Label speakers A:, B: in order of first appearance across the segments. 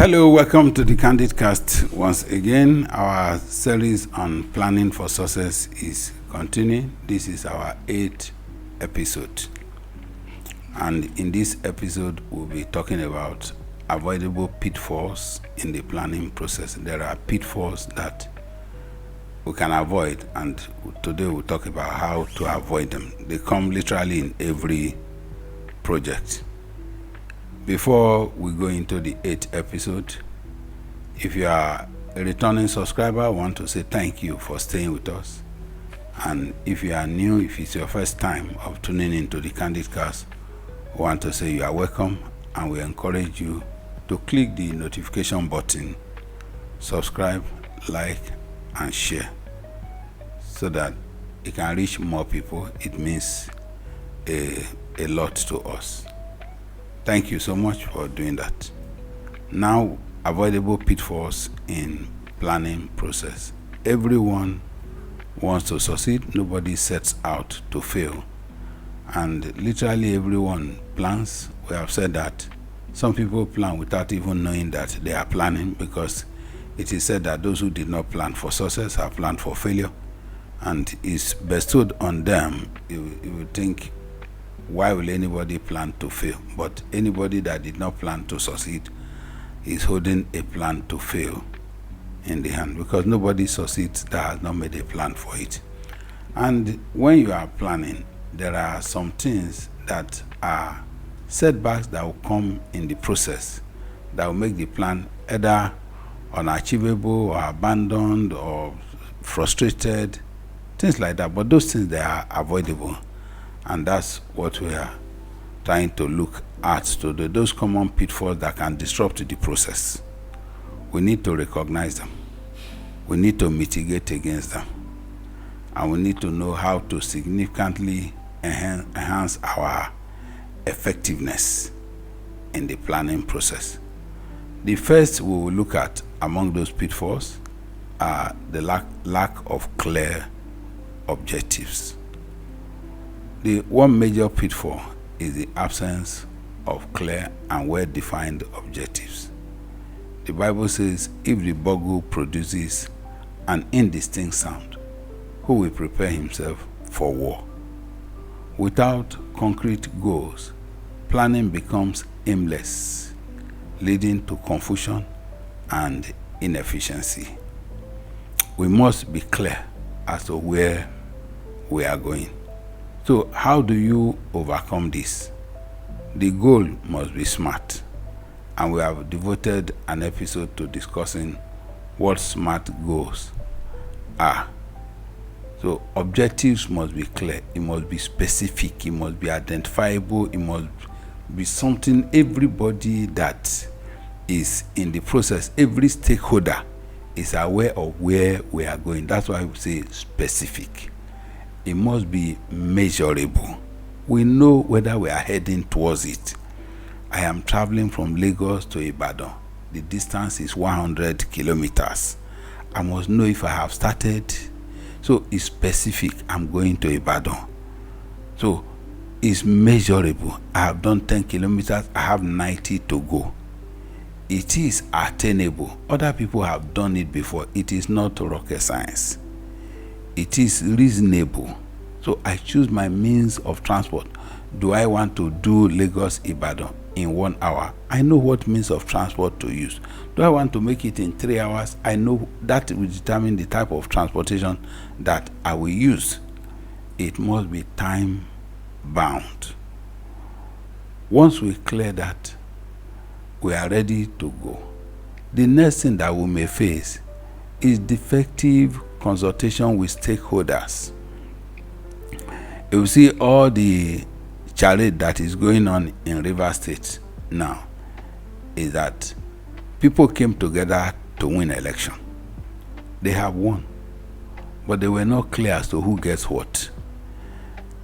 A: Hello, welcome to the Candid Cast. Once again, our series on planning for success is continuing. This is our 8th episode. And in this episode, we'll be talking about avoidable pitfalls in the planning process. There are pitfalls that we can avoid, and today we'll talk about how to avoid them. They come literally in every project. Before we go into the 8th episode, if you are a returning subscriber, I want to say thank you for staying with us. And if you are new, if it's your first time of tuning into the Candid Cast, I want to say you are welcome, and we encourage you to click the notification button, subscribe, like, and share so that it can reach more people. It means a lot to us. Thank you so much for doing that. Now, avoidable pitfalls in planning process. Everyone wants to succeed. Nobody sets out to fail. And literally everyone plans. We have said that some people plan without even knowing that they are planning, because it is said that those who did not plan for success have planned for failure. And it's bestowed on them. You would think, why will anybody plan to fail? But anybody that did not plan to succeed is holding a plan to fail in the hand, because nobody succeeds that has not made a plan for it. And when you are planning, there are some things that are setbacks that will come in the process that will make the plan either unachievable or abandoned or frustrated, things like that. But those things, they are avoidable. And that's what we are trying to look at, to those common pitfalls that can disrupt the process. We need to recognize them. We need to mitigate against them. And we need to know how to significantly enhance our effectiveness in the planning process. The first we will look at among those pitfalls are the lack of clear objectives. The one major pitfall is the absence of clear and well-defined objectives. The Bible says, if the bugle produces an indistinct sound, who will prepare himself for war? Without concrete goals, planning becomes aimless, leading to confusion and inefficiency. We must be clear as to where we are going. So how do you overcome this? The goal must be SMART, and we have devoted an episode to discussing what SMART goals are. So objectives must be clear, it must be specific, it must be identifiable, it must be something everybody that is in the process, every stakeholder is aware of where we are going. That's why we say specific. It must be measurable. We know whether we are heading towards it. I am traveling from Lagos to Ibadan. The distance is 100 kilometers. I must know if I have started. So it's specific. I'm going to Ibadan. So it's measurable. I have done 10 kilometers. I have 90 to go. It is attainable. Other people have done it before. It is not rocket science. It is reasonable. So I choose my means of transport. Do I want to do Lagos-Ibadan in 1 hour? I know what means of transport to use. Do I want to make it in 3 hours? I know that will determine the type of transportation that I will use. It must be time bound. Once we clear that, we are ready to go. The next thing that we may face is defective consultation with stakeholders. You see all the charade that is going on in Rivers State now is that people came together to win an election. They have won, but they were not clear as to who gets what.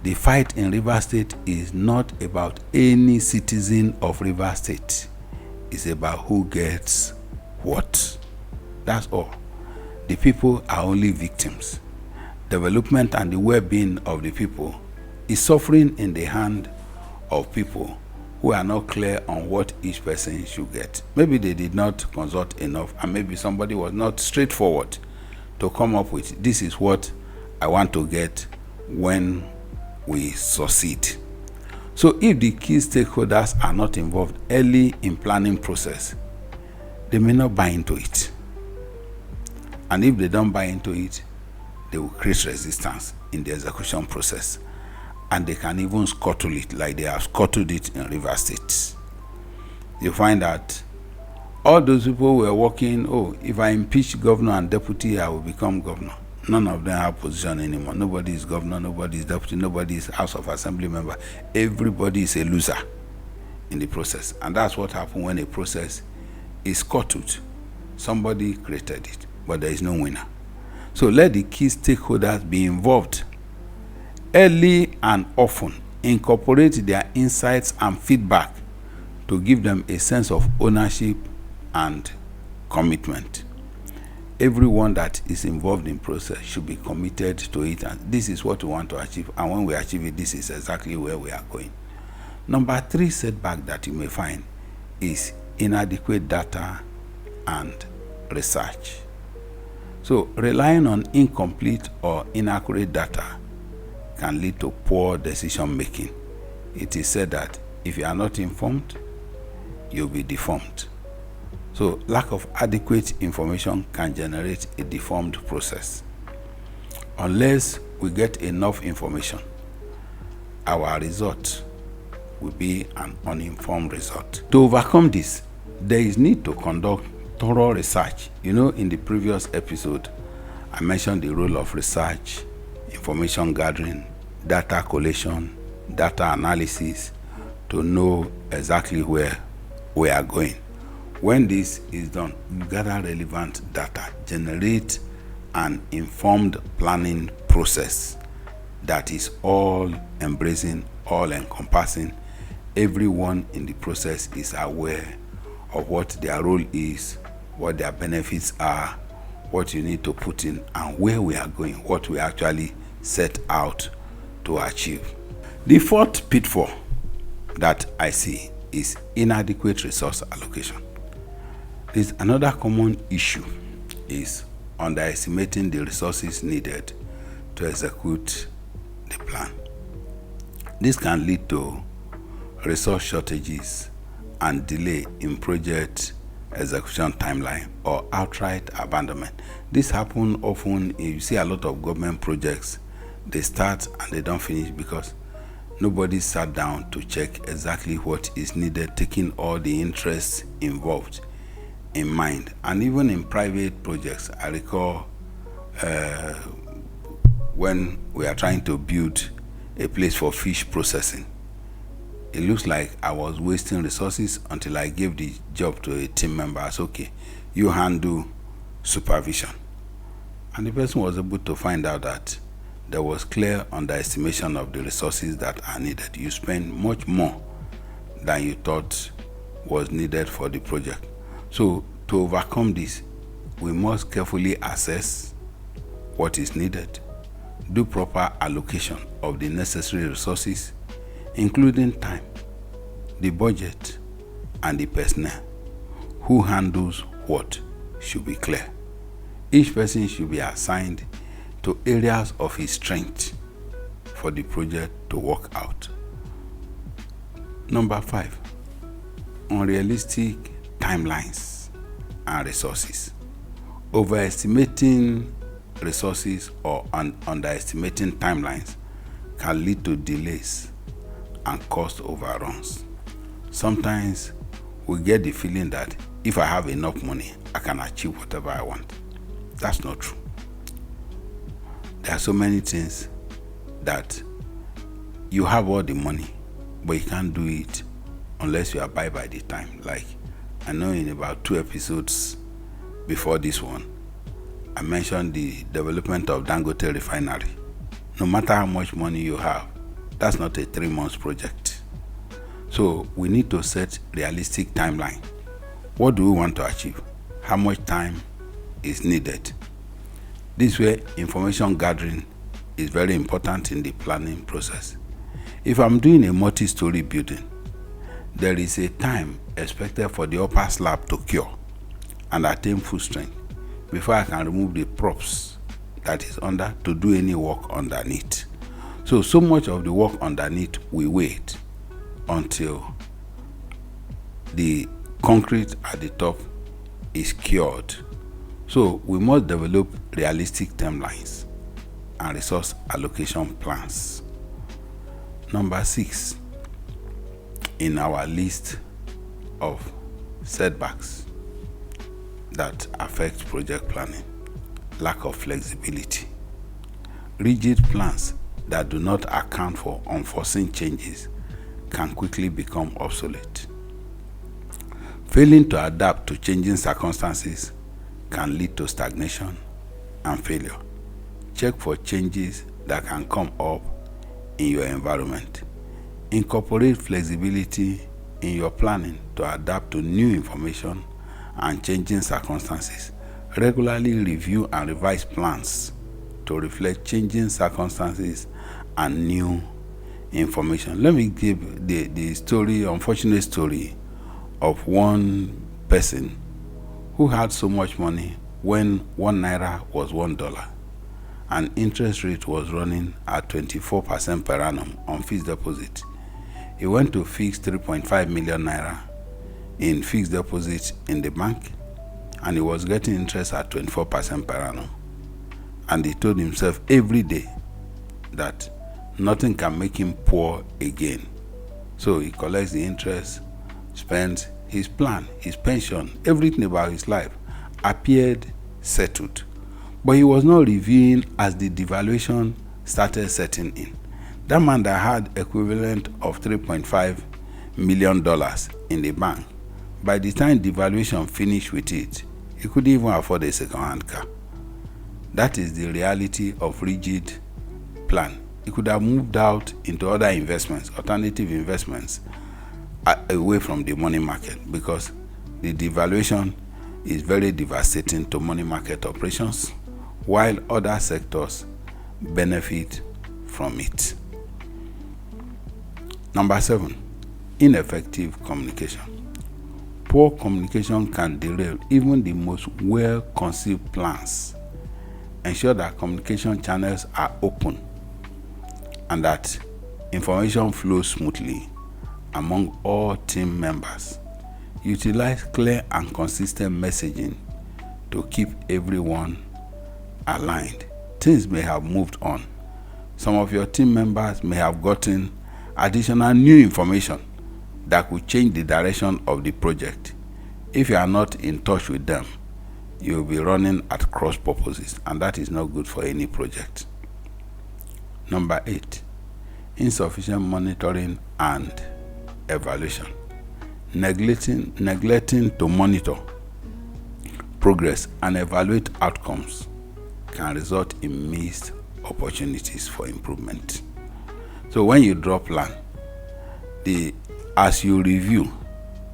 A: The fight in Rivers State is not about any citizen of Rivers State. It's about who gets what. That's all. The people are only victims. Development and the well-being of the people is suffering in the hand of people who are not clear on what each person should get. Maybe they did not consult enough, and maybe somebody was not straightforward to come up with, this is what I want to get when we succeed. So if the key stakeholders are not involved early in planning process, they may not buy into it. And if they don't buy into it, they will create resistance in the execution process. And they can even scuttle it like they have scuttled it in River State. You find that all those people were working, if I impeach governor and deputy, I will become governor. None of them have position anymore. Nobody is governor, nobody is deputy, nobody is House of Assembly member. Everybody is a loser in the process. And that's what happens when a process is scuttled. Somebody created it, but there is no winner. So let the key stakeholders be involved early and often. Incorporate their insights and feedback to give them a sense of ownership and commitment. Everyone that is involved in process should be committed to it, and this is what we want to achieve, and when we achieve it, this is exactly where we are going. Number 3 setback that you may find is inadequate data and research. So relying on incomplete or inaccurate data can lead to poor decision making. It is said that if you are not informed, you'll be deformed. So lack of adequate information can generate a deformed process. Unless we get enough information, our result will be an uninformed result. To overcome this, there is need to conduct thorough research. In the previous episode, I mentioned the role of research, information gathering, data collation, data analysis to know exactly where we are going. When this is done, you gather relevant data, generate an informed planning process that is all embracing, all encompassing. Everyone in the process is aware of what their role is, what their benefits are, what you need to put in, and where we are going, what we actually set out to achieve. The 4th pitfall that I see is inadequate resource allocation. There's another common issue is underestimating the resources needed to execute the plan. This can lead to resource shortages and delay in project execution timeline or outright abandonment. This happens often. You see a lot of government projects, they start and they don't finish because nobody sat down to check exactly what is needed, taking all the interests involved in mind. And even in private projects, I recall when we are trying to build a place for fish processing, it looks like I was wasting resources until I gave the job to a team member. I said, okay, you handle supervision. And the person was able to find out that there was clear underestimation of the resources that are needed. You spend much more than you thought was needed for the project. So to overcome this, we must carefully assess what is needed, do proper allocation of the necessary resources, including time, the budget, and the personnel. Who handles what should be clear. Each person should be assigned to areas of his strength for the project to work out. Number 5, unrealistic timelines and resources. Overestimating resources or underestimating timelines can lead to delays and cost overruns. Sometimes we get the feeling that if I have enough money, I can achieve whatever I want. That's not true. There are so many things that you have all the money, but you can't do it unless you abide by the time. Like, I know in about 2 episodes before this one, I mentioned the development of Dangote refinery. No matter how much money you have, that's not a 3-month project. So we need to set realistic timeline. What do we want to achieve? How much time is needed? This way, information gathering is very important in the planning process. If I'm doing a multi-story building, there is a time expected for the upper slab to cure and attain full strength before I can remove the props that is under to do any work underneath. So much of the work underneath we wait until the concrete at the top is cured. So we must develop realistic timelines and resource allocation plans. Number 6 in our list of setbacks that affect project planning: lack of flexibility. Rigid plans that do not account for unforeseen changes can quickly become obsolete. Failing to adapt to changing circumstances can lead to stagnation and failure. Check for changes that can come up in your environment. Incorporate flexibility in your planning to adapt to new information and changing circumstances. Regularly review and revise plans to reflect changing circumstances and new information. Let me give the story, unfortunate story of one person who had so much money when 1 naira was $1 and interest rate was running at 24% per annum on fixed deposit. He went to fix 3.5 million naira in fixed deposit in the bank, and he was getting interest at 24% per annum. And he told himself every day that nothing can make him poor again. So he collects the interest, spends his plan, his pension, everything about his life appeared settled. But he was not reviewing as the devaluation started setting in. That man that had equivalent of $3.5 million in the bank, by the time devaluation finished with it, he couldn't even afford a second-hand car. That is the reality of rigid plan. He could have moved out into other investments, alternative investments, away from the money market, because the devaluation is very devastating to money market operations, while other sectors benefit from it. Number 7, ineffective communication. Poor communication can derail even the most well-conceived plans. Ensure that communication channels are open and that information flows smoothly among all team members. Utilize clear and consistent messaging to keep everyone aligned. Things may have moved on. Some of your team members may have gotten additional new information that could change the direction of the project. If you are not in touch with them, you will be running at cross purposes, and that is not good for any project. Number 8, insufficient monitoring and evaluation. Neglecting to monitor progress and evaluate outcomes can result in missed opportunities for improvement. So when you draw plan, as you review,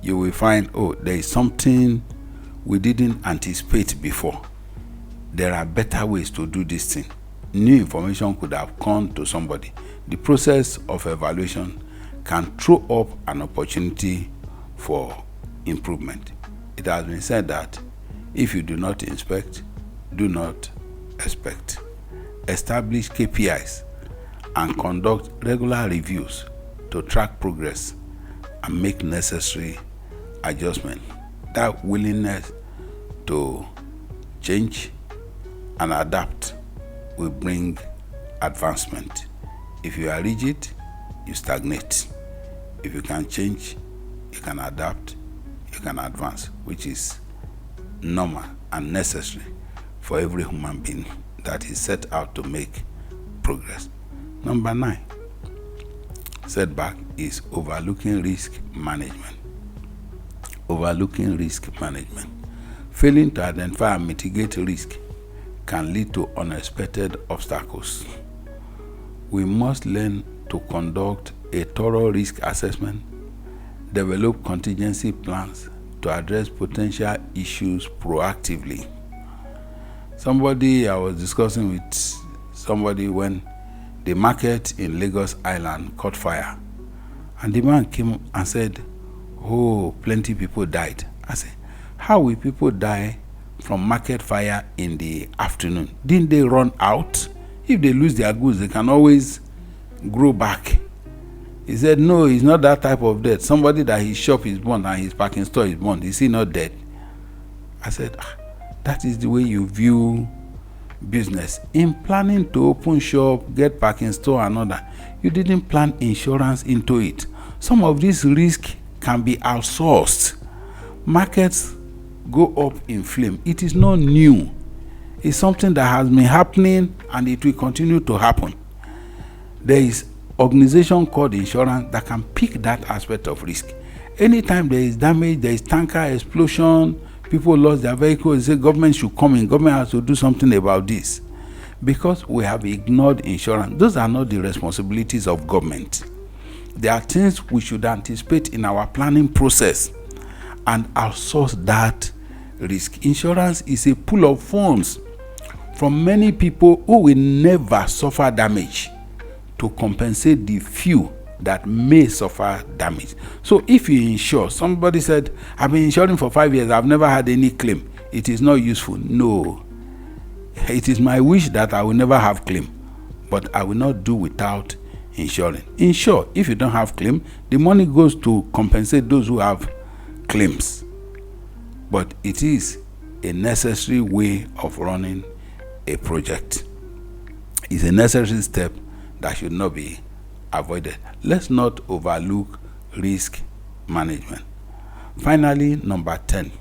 A: you will find, there is something we didn't anticipate before. There are better ways to do this thing. New information could have come to somebody. The process of evaluation can throw up an opportunity for improvement. It has been said that if you do not inspect, do not expect. Establish KPIs and conduct regular reviews to track progress and make necessary adjustments. That willingness to change and adapt will bring advancement. If you are rigid, you stagnate. If you can change, you can adapt, you can advance, which is normal and necessary for every human being that is set out to make progress. Number 9, setback is overlooking risk management. Overlooking risk management. Failing to identify and mitigate risk can lead to unexpected obstacles. We must learn to conduct a thorough risk assessment, develop contingency plans to address potential issues proactively. I was discussing with somebody when the market in Lagos Island caught fire, and the man came and said, oh, plenty people died. I said, how will people die from market fire in the afternoon? Didn't they run out? If they lose their goods, they can always grow back. He said, no, it's not that type of death. Somebody that his shop is burned and his parking store is burned, is he not dead? I said, that is the way you view business. In planning to open shop, get parking store and all that, you didn't plan insurance into it. Some of this risk can be outsourced. Markets go up in flame. It is not new. It's something that has been happening and it will continue to happen. There is organization called insurance that can pick that aspect of risk. Anytime there is damage, there is tanker explosion, people lost their vehicles, they say government should come in, government has to do something about this. Because we have ignored insurance. Those are not the responsibilities of government. There are things we should anticipate in our planning process and outsource that risk. Insurance is a pool of funds from many people who will never suffer damage to compensate the few that may suffer damage. So if you insure, somebody said, I've been insuring for 5 years, I've never had any claim. It is not useful. No. It is my wish that I will never have claim, but I will not do without insuring. Insure. If you don't have claim, the money goes to compensate those who have claims. But it is a necessary way of running a project. It's a necessary step that should not be avoided. Let's not overlook risk management. Finally, number 10,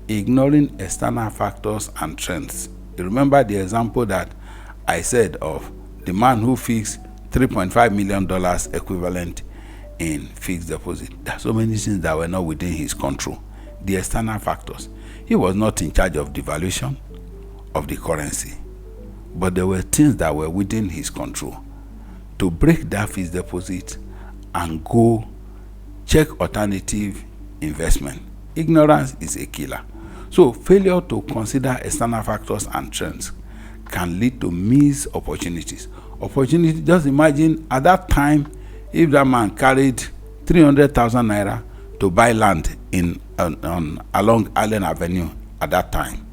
A: ignoring external factors and trends. You remember the example that I said of the man who fixed $3.5 million equivalent in fixed deposit. There are so many things that were not within his control. The external factors. He was not in charge of devaluation of the currency, but there were things that were within his control to break that fixed deposit and go check alternative investment. Ignorance is a killer. So failure to consider external factors and trends can lead to missed opportunities. Just imagine at that time, if that man carried 300,000 naira to buy land along Allen Avenue at that time,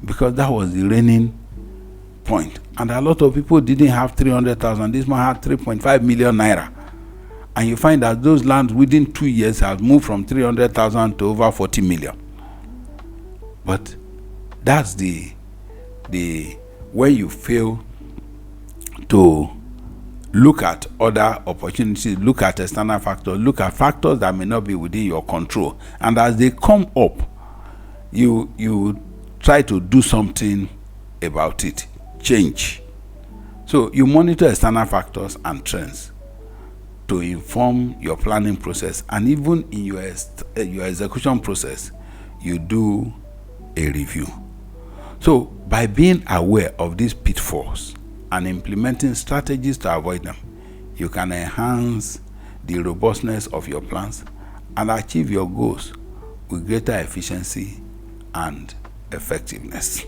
A: because that was the reigning point. And a lot of people didn't have 300,000. This man had 3.5 million naira. And you find that those lands within 2 years have moved from 300,000 to over 40 million. But that's the when you fail to look at other opportunities, look at external factors, look at factors that may not be within your control. And as they come up, you try to do something about it, change. So you monitor external factors and trends to inform your planning process, and even in your execution process, you do a review. So by being aware of these pitfalls and implementing strategies to avoid them, you can enhance the robustness of your plans and achieve your goals with greater efficiency and effectiveness.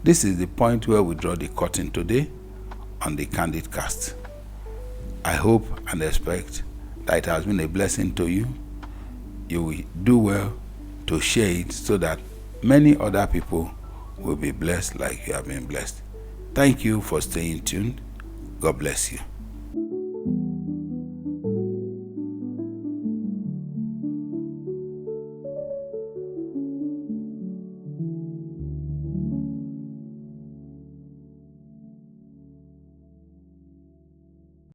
A: This is the point where we draw the curtain today on the Candid Cast. I hope and expect that it has been a blessing to you. You will do well to share it so that many other people will be blessed like you have been blessed. Thank you for staying tuned. God bless you.